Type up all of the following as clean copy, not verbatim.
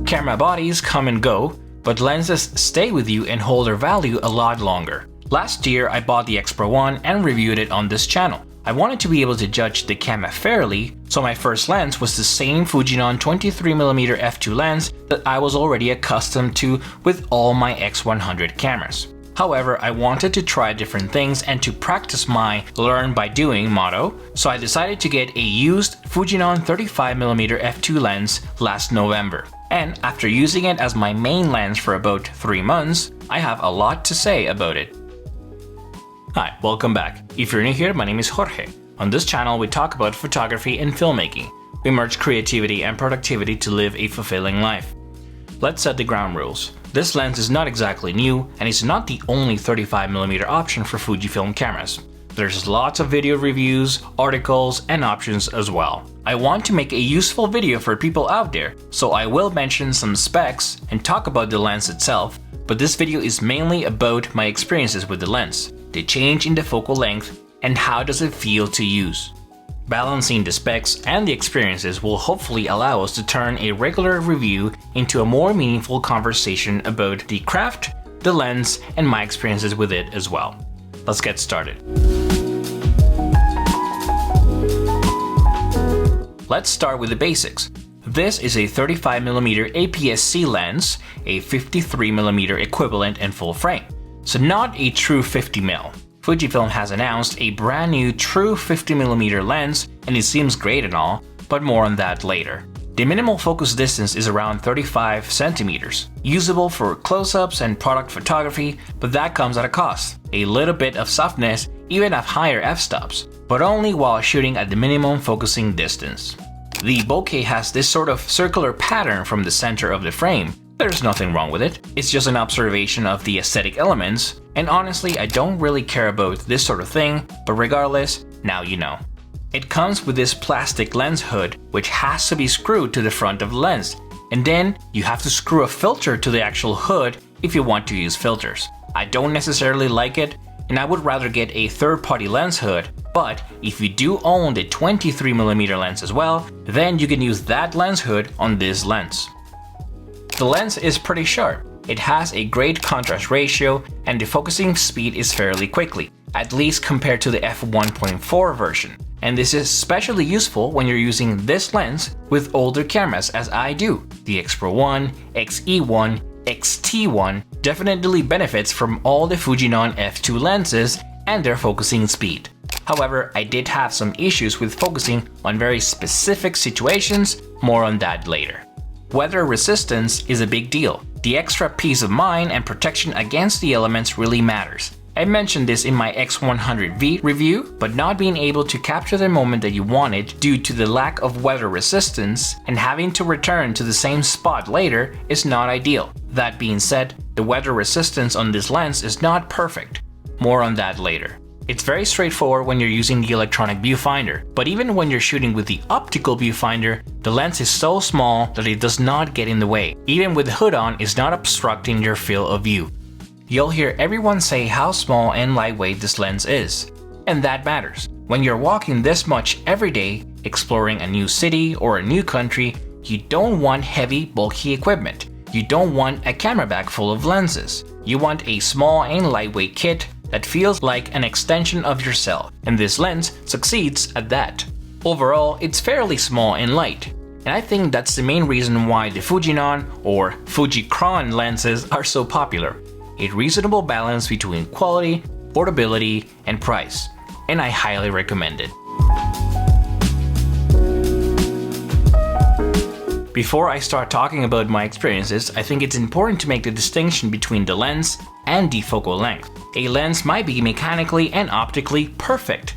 Camera bodies come and go, but lenses stay with you and hold their value a lot longer. Last year, I bought the X Pro 1 and reviewed it on this channel. I wanted to be able to judge the camera fairly, so my first lens was the same Fujifilm 23mm f2 lens that I was already accustomed to with all my X100 cameras. However, I wanted to try different things and to practice my learn by doing motto, so I decided to get a used Fujifilm 35mm f2 lens last November. And after using it as my main lens for about 3 months, I have a lot to say about it. Hi, welcome back. If you're new here, my name is Jorge. On this channel, we talk about photography and filmmaking. We merge creativity and productivity to live a fulfilling life. Let's set the ground rules. This lens is not exactly new, and it's not the only 35mm option for Fujifilm cameras. There's lots of video reviews, articles, and options as well. I want to make a useful video for people out there, so I will mention some specs and talk about the lens itself, but this video is mainly about my experiences with the lens, the change in the focal length, and how does it feel to use. Balancing the specs and the experiences will hopefully allow us to turn a regular review into a more meaningful conversation about the craft, the lens, and my experiences with it as well. Let's get started. Let's start with the basics. This is a 35mm APS-C lens, a 53mm equivalent in full frame, so not a true 50mm. Fujifilm has announced a brand new true 50mm lens, and it seems great and all, but more on that later. The minimal focus distance is around 35 centimeters, usable for close-ups and product photography, but that comes at a cost. A little bit of softness even at higher f-stops, but only while shooting at the minimum focusing distance. The bokeh has this sort of circular pattern from the center of the frame. There's nothing wrong with it, it's just an observation of the aesthetic elements, and honestly I don't really care about this sort of thing, but regardless, now you know. It comes with this plastic lens hood which has to be screwed to the front of the lens, and then you have to screw a filter to the actual hood if you want to use filters. I don't necessarily like it, and I would rather get a third-party lens hood, but if you do own the 23mm lens as well, then you can use that lens hood on this lens. The lens is pretty sharp. It has a great contrast ratio and the focusing speed is fairly quickly, at least compared to the f1.4 version. And this is especially useful when you're using this lens with older cameras as I do. The X Pro 1, XE1, XT1 definitely benefits from all the Fujinon f2 lenses and their focusing speed. However, I did have some issues with focusing on very specific situations, more on that later. Weather resistance is a big deal. The extra peace of mind and protection against the elements really matters. I mentioned this in my X100V review, but not being able to capture the moment that you wanted due to the lack of weather resistance and having to return to the same spot later is not ideal. That being said, the weather resistance on this lens is not perfect. More on that later. It's very straightforward when you're using the electronic viewfinder, but even when you're shooting with the optical viewfinder, the lens is so small that it does not get in the way. Even with the hood on, it's not obstructing your field of view. You'll hear everyone say how small and lightweight this lens is, and that matters. When you're walking this much every day, exploring a new city or a new country, you don't want heavy, bulky equipment. You don't want a camera bag full of lenses. You want a small and lightweight kit that feels like an extension of yourself, and this lens succeeds at that. Overall, it's fairly small and light, and I think that's the main reason why the Fujinon or Fujicron lenses are so popular. A reasonable balance between quality, portability, and price, and I highly recommend it. Before I start talking about my experiences, I think it's important to make the distinction between the lens and the focal length. A lens might be mechanically and optically perfect,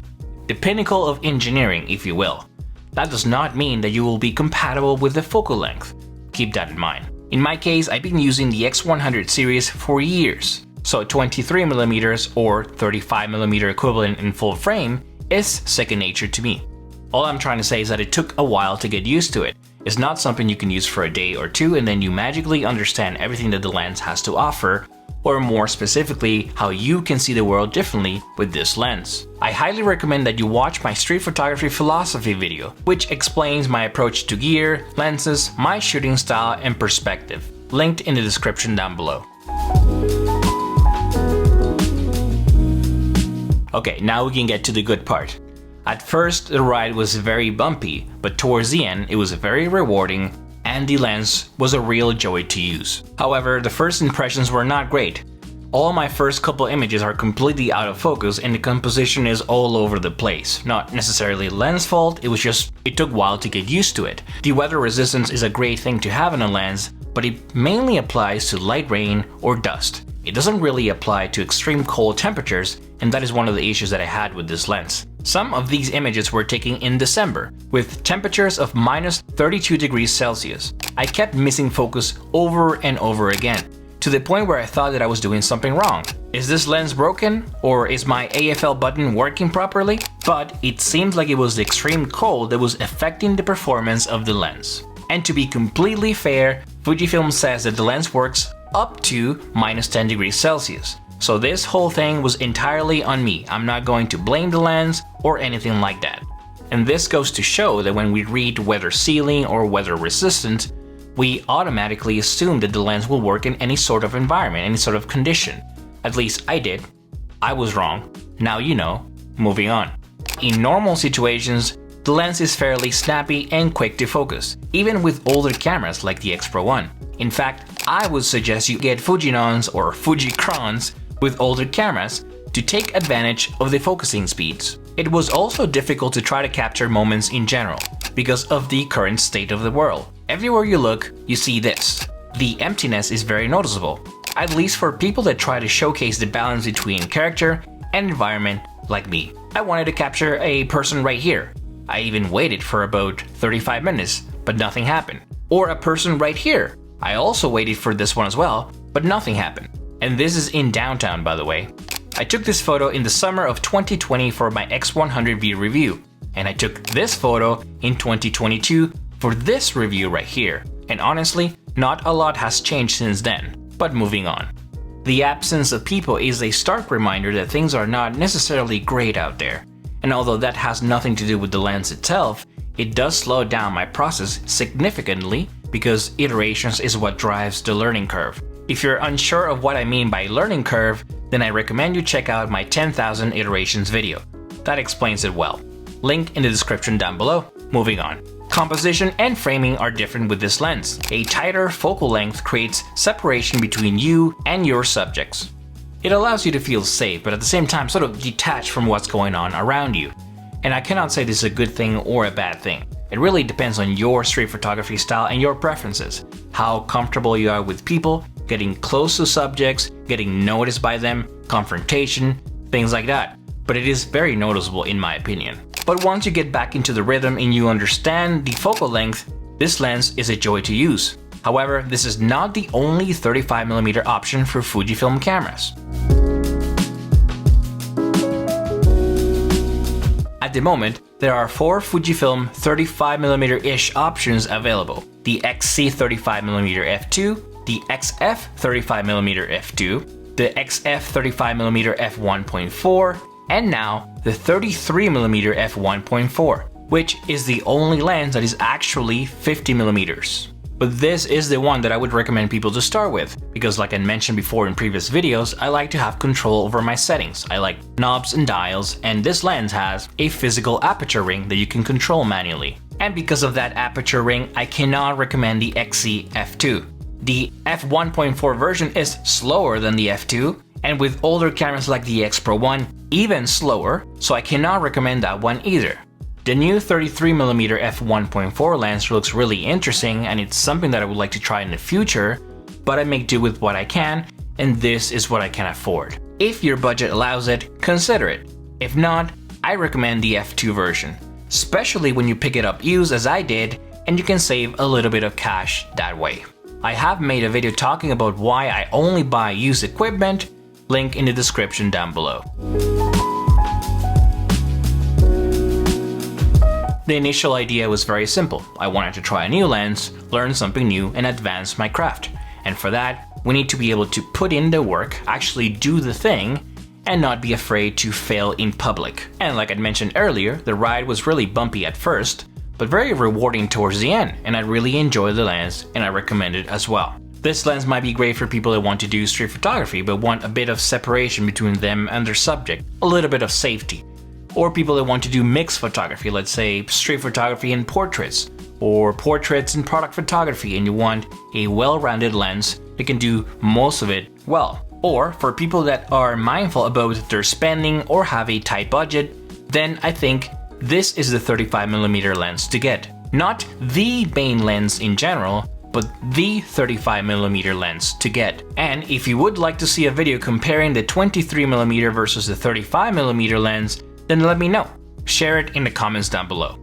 the pinnacle of engineering, if you will. That does not mean that you will be compatible with the focal length. Keep that in mind. In my case, I've been using the X100 series for years, so 23mm or 35mm equivalent in full frame is second nature to me. All I'm trying to say is that it took a while to get used to it. It's not something you can use for a day or two and then you magically understand everything that the lens has to offer, or more specifically, how you can see the world differently with this lens. I highly recommend that you watch my street photography philosophy video, which explains my approach to gear, lenses, my shooting style, and perspective, linked in the description down below. Okay, now we can get to the good part. At first, the ride was very bumpy, but towards the end, it was very rewarding, and the lens was a real joy to use. However, the first impressions were not great. All my first couple images are completely out of focus and the composition is all over the place. Not necessarily lens fault, it took a while to get used to it. The weather resistance is a great thing to have in a lens, but it mainly applies to light rain or dust. It doesn't really apply to extreme cold temperatures, and that is one of the issues that I had with this lens. Some of these images were taken in December, with temperatures of minus 32 degrees Celsius. I kept missing focus over and over again, to the point where I thought that I was doing something wrong. Is this lens broken? Or is my AFL button working properly? But it seemed like it was the extreme cold that was affecting the performance of the lens. And to be completely fair, Fujifilm says that the lens works up to minus 10 degrees Celsius. So this whole thing was entirely on me. I'm not going to blame the lens or anything like that. And this goes to show that when we read weather sealing or weather resistant, we automatically assume that the lens will work in any sort of environment, any sort of condition. At least I did. I was wrong. Now you know. Moving on. In normal situations, the lens is fairly snappy and quick to focus, even with older cameras like the X Pro 1. In fact, I would suggest you get Fujinons or Fujicrons with older cameras to take advantage of the focusing speeds. It was also difficult to try to capture moments in general because of the current state of the world. Everywhere you look, you see this. The emptiness is very noticeable, at least for people that try to showcase the balance between character and environment like me. I wanted to capture a person right here. I even waited for about 35 minutes, but nothing happened. Or a person right here. I also waited for this one as well, but nothing happened. And this is in downtown, by the way. I took this photo in the summer of 2020 for my X100V review, and I took this photo in 2022 for this review right here. And honestly, not a lot has changed since then, but moving on. The absence of people is a stark reminder that things are not necessarily great out there. And although that has nothing to do with the lens itself, it does slow down my process significantly because iterations is what drives the learning curve. If you're unsure of what I mean by learning curve, then I recommend you check out my 10,000 iterations video. That explains it well. Link in the description down below. Moving on. Composition and framing are different with this lens. A tighter focal length creates separation between you and your subjects. It allows you to feel safe, but at the same time sort of detached from what's going on around you. And I cannot say this is a good thing or a bad thing. It really depends on your street photography style and your preferences. How comfortable you are with people, getting close to subjects, getting noticed by them, confrontation, things like that. But it is very noticeable in my opinion. But once you get back into the rhythm and you understand the focal length, this lens is a joy to use. However, this is not the only 35mm option for Fujifilm cameras. At the moment, there are 4 Fujifilm 35mm-ish options available. The XC35mm f2, the XF 35mm f2, the XF 35mm f1.4, and now the 33mm f1.4, which is the only lens that is actually 50mm. But this is the one that I would recommend people to start with, because like I mentioned before in previous videos, I like to have control over my settings. I like knobs and dials, and this lens has a physical aperture ring that you can control manually. And because of that aperture ring, I cannot recommend the XC f2. The f1.4 version is slower than the f2, and with older cameras like the X Pro 1, even slower, so I cannot recommend that one either. The new 33mm f1.4 lens looks really interesting and it's something that I would like to try in the future, but I make do with what I can, and this is what I can afford. If your budget allows it, consider it. If not, I recommend the f2 version, especially when you pick it up used as I did, and you can save a little bit of cash that way. I have made a video talking about why I only buy used equipment, link in the description down below. The initial idea was very simple. I wanted to try a new lens, learn something new, and advance my craft. And for that, We need to be able to put in the work, actually do the thing, and not be afraid to fail in public. And like I mentioned earlier, the ride was really bumpy at first, but very rewarding towards the end, and I really enjoyed the lens and I recommend it as well. This lens might be great for people that want to do street photography but want a bit of separation between them and their subject, a little bit of safety. Or people that want to do mixed photography, let's say street photography and portraits, or portraits and product photography, and you want a well-rounded lens that can do most of it well. Or for people that are mindful about their spending or have a tight budget, then I think this is the 35mm lens to get. Not the main lens in general, but the 35mm lens to get. And if you would like to see a video comparing the 23mm versus the 35mm lens, then let me know. Share it in the comments down below.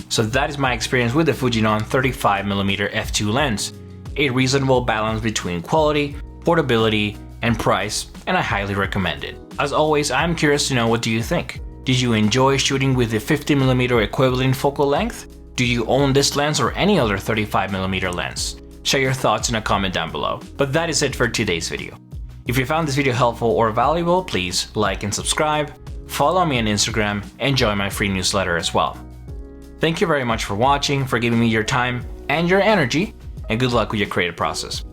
So that is my experience with the Fujinon 35mm f2 lens. A reasonable balance between quality, portability, and price, and I highly recommend it. As always, I'm curious to know, what do you think? Did you enjoy shooting with the 50mm equivalent focal length? Do you own this lens or any other 35mm lens? Share your thoughts in a comment down below. But that is it for today's video. If you found this video helpful or valuable, please like and subscribe, follow me on Instagram, and join my free newsletter as well. Thank you very much for watching, for giving me your time and your energy, and good luck with your creative process.